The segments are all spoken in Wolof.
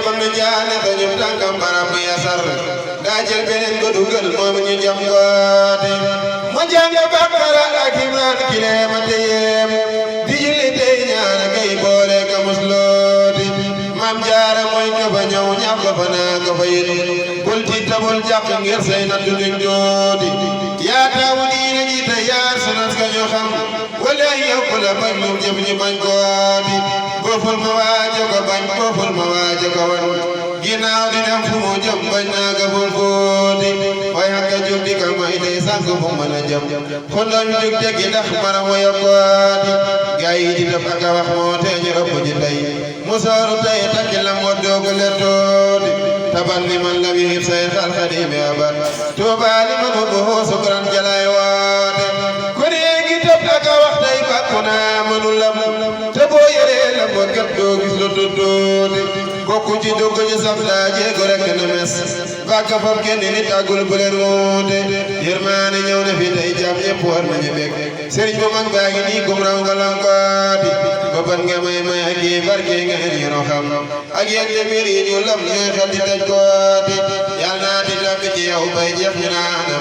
bam na jaane ba ñu tànkam barab bu yasar daa jël beneen ba dugal moom ñu jam goote ma jàng Baqara ak Imraan kileema te yem di julli tey ñaan ngay boole ka muslooti maam jaara mooy ka fa ñëw ñàpp fa naa ka fa yit bul tiit ta bul jàq ngir say nattu duñ jooti yaa taawu diine ji te yaar sunas ka ñu xam wala yow ku la bañ lu jëf ñu bañ kooti booful ma waaja ko bañ booful ma waaja ko wan ginnaaw di dem fu mu jëm bañ naa ka ful footi waaye hakka jóg di ka may tey sànq fu mën a jëm kon doon jóg teggi ndax mën a moy kooti gaa yi di def ak a wax moo tee ñu rëbb ji tey musooru tey takki la moo doogu le tooti taban li man lam yihib say xal xadimi abat tuubaa li man hubbuhu sukran jalay woote ku nee ngi tëb ak a wax tey bàkku naa mënu lam te boo yoree la moo kat doo gis lu tudduuti bokku ci dugg ci saf daa jéego rek na mes bàkka fam kenn nit àggul bu leen wuute yërmaane ñëw na fi tey jàmm ñëpp war nañu bég sëriñ bu mag baa ngi nii gum raw nga lankooti bopat nga may ak yi barke nga ñu xam ak yéen te mbir yi ñu lam ñooy xel di daj kooti yal naa di tàbbi ci yow bay jeex ñu naana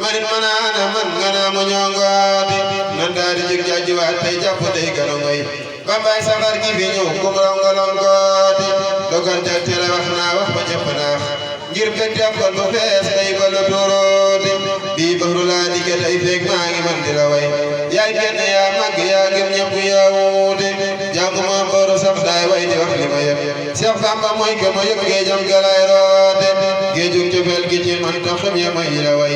manit ma naana man nga naa mu ñongooti nan daa di jig jàjjuwaat tey jàpp tey gano ngoy bambaay saxar gi fi ñëw gum raw nga lankooti dogal jag tele wax naa wax ba jëpp naax ngir bég jàppal bu fees tey ba lu tuurooti bii bëxru laa dikke tey feeg maa ngi man di la way yaay kenn yaa màgg yaa gëm ñëpp yaa wuute jàngu ma booru saf daay way di wax li ma yëg Seex Bamba mooy ka ma yëg géejam galay roote géejug cofeel gi ci man tax xam ya may la way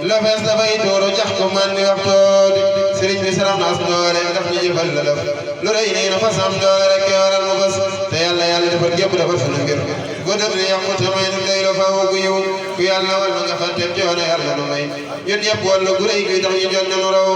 la fees dafay tuuru jax ko man di wax tooti sëriñ bi saram na as doole ndax ñu jëfal la def lu rëy nii na fasam doole rek waral mu fas te yàlla defal gépp defal sunu mbir godam ne yàqu te may nu day la faw gu yiw ku yàlla wal ma nga fàtteem coono yàlla nu may ñun ñëpp wàllu gu rëy gi tax ñu jot na nu raw